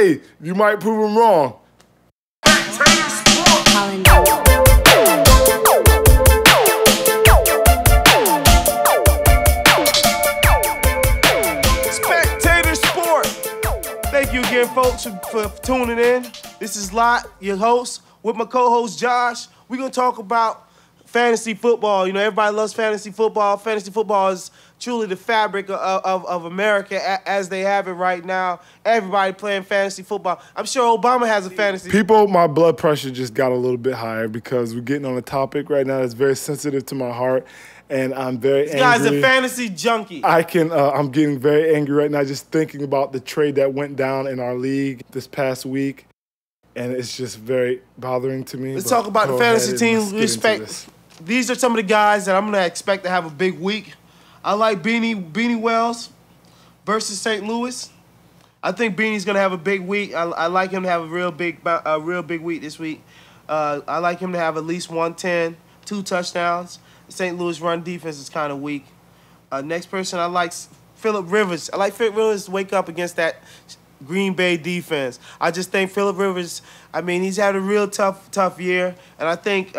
Hey, you might prove him wrong. Spectator Sport. Thank you again, folks, for tuning in. This is Lot, your host, with my co-host Josh. We're gonna talk about fantasy football. You know, everybody loves fantasy football. Fantasy football is truly the fabric of America as they have it right now. Everybody playing fantasy football. I'm sure Obama has a fantasy. People, my blood pressure just got a little bit higher because we're getting on a topic right now that's very sensitive to my heart, and I'm very angry. This guy's a fantasy junkie. I'm getting very angry right now just thinking about the trade that went down in our league this past week, and it's just very bothering to me. Let's talk about the fantasy teams. These are some of the guys that I'm going to expect to have a big week. I like Beanie Wells versus St. Louis. I think Beanie's going to have a big week. I like him to have a real big week this week. I like him to have at least 110, 2 touchdowns. The St. Louis run defense is kind of weak. Next person, I like Phillip Rivers. I like Phillip Rivers to wake up against that Green Bay defense. I just think Phillip Rivers, I mean, he's had a real tough year, and I think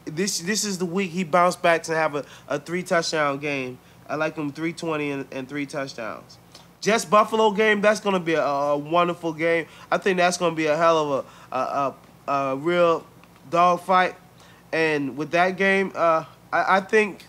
this is the week he bounced back to have a 3-touchdown game. I like him 320 and 3 touchdowns. Jets Buffalo game, that's going to be a wonderful game. I think that's going to be a hell of a real dogfight. And with that game, I think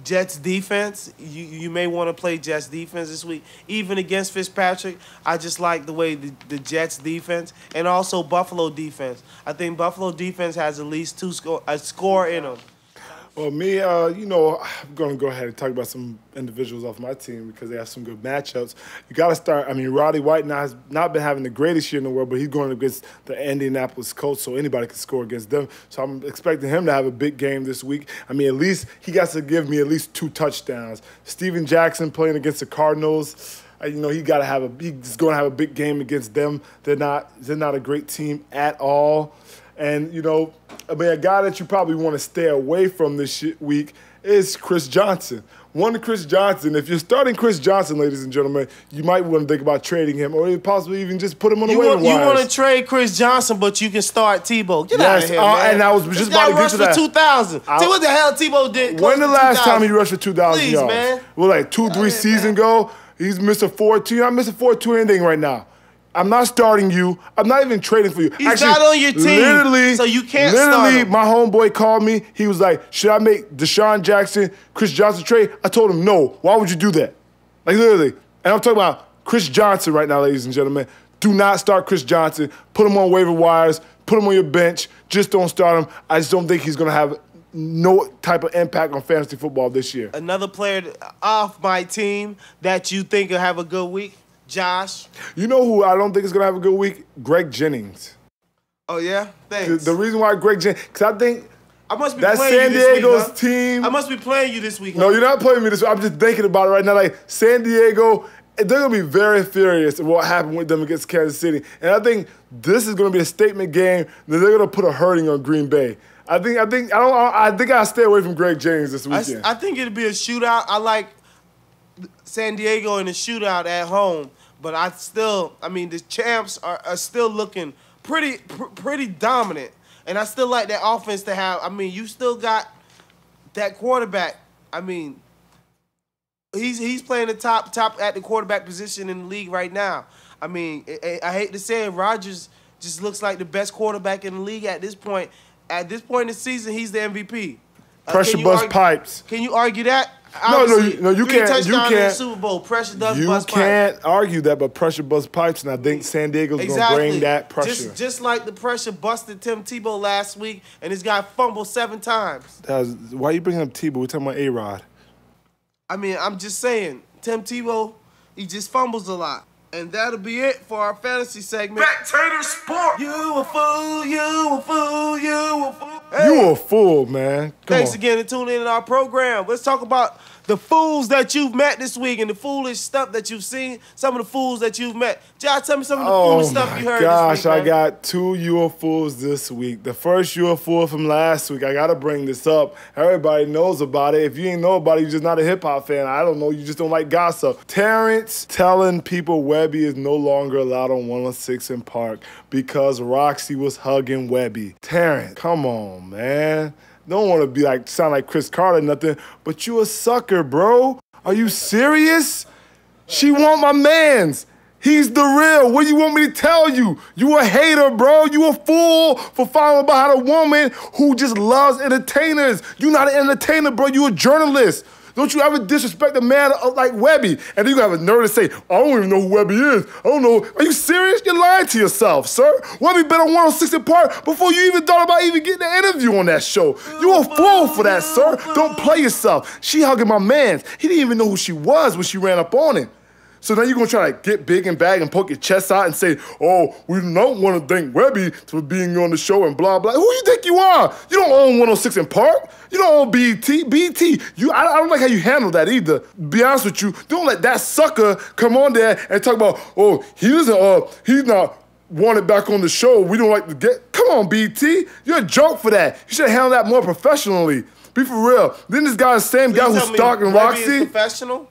Jets defense, you may want to play Jets defense this week. Even against Fitzpatrick, I just like the way the Jets defense and also Buffalo defense. I think Buffalo defense has at least a score in them. Well, me, you know, I'm going to go ahead and talk about some individuals off my team because they have some good matchups. You got to start. I mean, Roddy White now has not been having the greatest year in the world, but he's going against the Indianapolis Colts, so anybody can score against them. So I'm expecting him to have a big game this week. I mean, at least he got to give me at least 2 touchdowns. Steven Jackson playing against the Cardinals. You know, he's going to have a big game against them. They're not a great team at all. And, you know, I mean, a guy that you probably want to stay away from this week is Chris Johnson. Chris Johnson, if you're starting Chris Johnson, ladies and gentlemen, you might want to think about trading him or possibly even just put him on the waiver wire. You want to trade Chris Johnson, but you can start Tebow. Get out of here, man. And I was just about to get to that. Rushed for 2,000. See what the hell Tebow did? When the last time he rushed for 2,000 yards? Man. Well, like 2-3 seasons ago, he's Mr. 4-2. You're not Mr. 4-2 anything right now. I'm not starting you. I'm not even trading for you. He's not on your team, so you can't start him. My homeboy called me. He was like, should I make Deshaun Jackson, Chris Johnson trade? I told him, no. Why would you do that? Like, literally. And I'm talking about Chris Johnson right now, ladies and gentlemen. Do not start Chris Johnson. Put him on waiver wires. Put him on your bench. Just don't start him. I just don't think he's going to have no type of impact on fantasy football this year. Another player off my team that you think will have a good week? Josh. You know who I don't think is going to have a good week? Greg Jennings. Oh, yeah? Thanks. The reason why Greg Jennings, because I think I must be that playing San you this Diego's week, team. I must be playing you this week. No, you're not playing me this week. I'm just thinking about it right now. Like, San Diego, they're going to be very furious at what happened with them against Kansas City. And I think this is going to be a statement game that they're going to put a hurting on Green Bay. I think I'll stay away from Greg Jennings this weekend. I think it'll be a shootout. I like San Diego in a shootout at home. But I mean, the champs are still looking pretty dominant. And I still like that offense to have. I mean, you still got that quarterback. I mean, he's playing the top at the quarterback position in the league right now. I mean, I hate to say it, Rodgers just looks like the best quarterback in the league at this point. At this point in the season, he's the MVP. Pressure bust pipes. Can you argue that? No, you can't. You can't. In the Super Bowl. Pressure does bust pipes. You can't argue that, but pressure bust pipes, and I think San Diego's going to bring that pressure. Just like the pressure busted Tim Tebow last week, and this guy fumbled 7 times. Why are you bringing up Tebow? We're talking about A-Rod. I mean, I'm just saying, Tim Tebow, he just fumbles a lot. And that'll be it for our fantasy segment. Spectator Sport! You a fool, you a fool, you a fool. Hey. You a fool, man. Thanks again for tuning in to our program. Let's talk about the fools that you've met this week and the foolish stuff that you've seen, some of the fools that you've met. Josh, tell me some of the foolish stuff you heard this week, I got 2 UFOs this week. The first UFO from last week, I got to bring this up. Everybody knows about it. If you ain't know about it, you're just not a hip-hop fan. I don't know. You just don't like gossip. Terrence telling people Webby is no longer allowed on 106 in Park because Roxy was hugging Webby. Terrence, come on, man. Don't want to be like sound like Chris Carter or nothing, but you a sucker, bro. Are you serious? She want my mans. He's the real. What do you want me to tell you? You a hater, bro. You a fool for following behind a woman who just loves entertainers. You not an entertainer, bro. You a journalist. Don't you ever disrespect a man like Webby. And then you have a nerve to say, I don't even know who Webby is. I don't know. Are you serious? You're lying to yourself, sir. Webby been on 106 in Park before you even thought about even getting an interview on that show. You a fool for that, sir. Don't play yourself. She hugging my mans. He didn't even know who she was when she ran up on him. So now you're going to try to get big and bag and poke your chest out and say, oh, we don't want to thank Webby for being on the show and blah, blah. Who you think you are? You don't own 106 in Park. You don't own BET. I don't like how you handle that either. Be honest with you, don't let that sucker come on there and talk about, oh, he's not wanted back on the show. We don't like to get, come on, BT. You're a joke for that. You should handle that more professionally. Be for real. Then this guy's the same guy who's stalking Roxy. Webby is professional?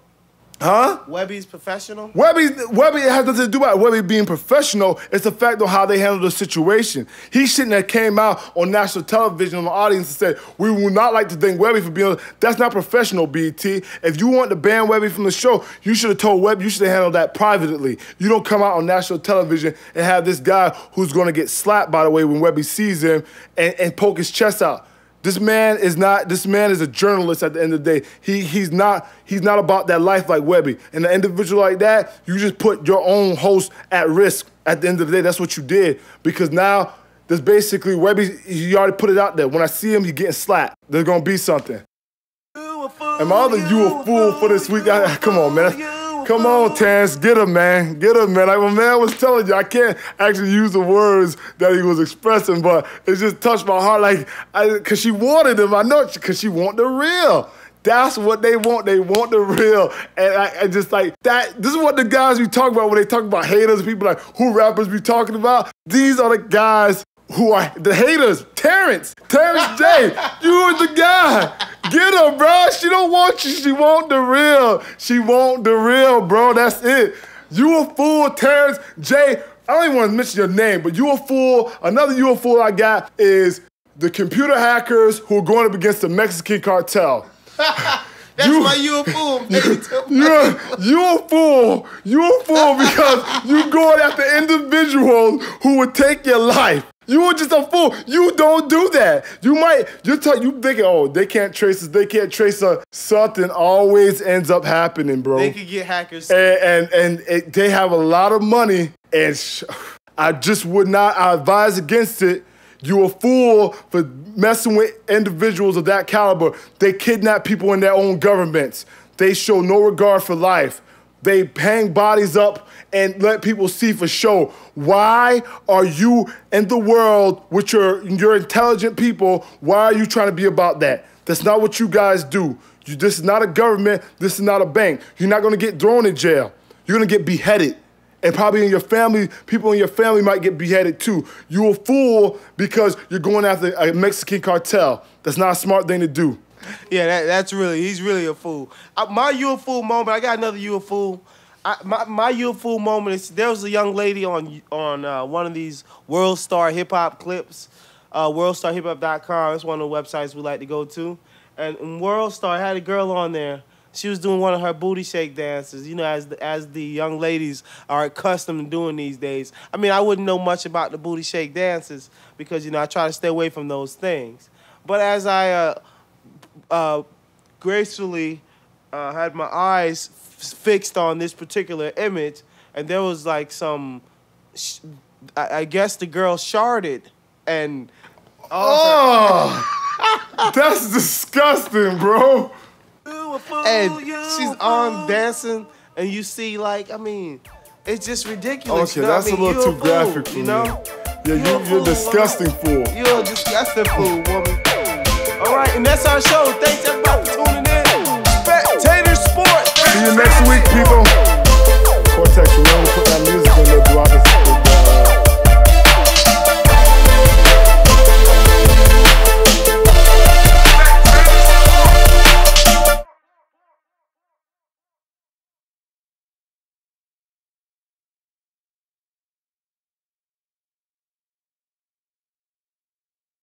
Huh? Webby's professional? Webby has nothing to do about Webby being professional. It's the fact of how they handle the situation. He shouldn't have came out on national television on the audience and said, we would not like to thank Webby for being. That's not professional, BT. If you want to ban Webby from the show, you should have told Webby, you should have handled that privately. You don't come out on national television and have this guy who's going to get slapped, by the way, when Webby sees him and poke his chest out. This man is a journalist at the end of the day. He's not about that life like Webby. And an individual like that, you just put your own host at risk at the end of the day. That's what you did. Because now there's basically Webby, he already put it out there. When I see him, he's getting slapped. There's gonna be something. And my other you a fool for this week. Come on, man. Come on, Terrence, get him, man. Get him, man. Like my man was telling you, I can't actually use the words that he was expressing, but it just touched my heart, because she wanted him. I know, because she want the real. That's what they want. They want the real. And I just like that. This is what the guys we talk about when they talk about haters. People like, who rappers be talking about? These are the guys who are the haters. Terrence J, you are the guy. Get her, bro. She don't want you. She want the real. She want the real, bro. That's it. You a fool, Terrence J. I don't even want to mention your name, but you a fool. Another you a fool I got is the computer hackers who are going up against the Mexican cartel. That's why you a fool, baby. You a fool. You a fool because you going after individuals who would take your life. You were just a fool. You don't do that. You thinking, oh, they can't trace us. They can't trace us. Something always ends up happening, bro. They could get hackers. And they have a lot of money. And I just would not, I advise against it. You a fool for messing with individuals of that caliber. They kidnap people in their own governments. They show no regard for life. They hang bodies up and let people see for show. Why are you in the world with your intelligent people? Why are you trying to be about that? That's not what you guys do. This is not a government. This is not a bank. You're not going to get thrown in jail. You're going to get beheaded. And probably in your family, people in your family might get beheaded too. You a fool because you're going after a Mexican cartel. That's not a smart thing to do. Yeah, he's really a fool. My you a fool moment, I got another you a fool. My you a fool moment is there was a young lady on one of these World Star Hip Hop clips, worldstarhiphop.com. It's one of the websites we like to go to. And in World Star had a girl on there. She was doing one of her booty shake dances, you know, as the young ladies are accustomed to doing these days. I mean, I wouldn't know much about the booty shake dances because, you know, I try to stay away from those things. But as I gracefully had my eyes fixed on this particular image, and there was like some, I guess the girl sharded, and that's disgusting, bro. And she's on dancing, and you see, like, I mean, it's just ridiculous. Okay, that's a little too graphic for me. Yeah, you're a disgusting fool. You're a disgusting fool, woman. All right, and that's our show. Thanks everybody for tuning in. See you next week, people. Cortex, remember to put that music in there throughout the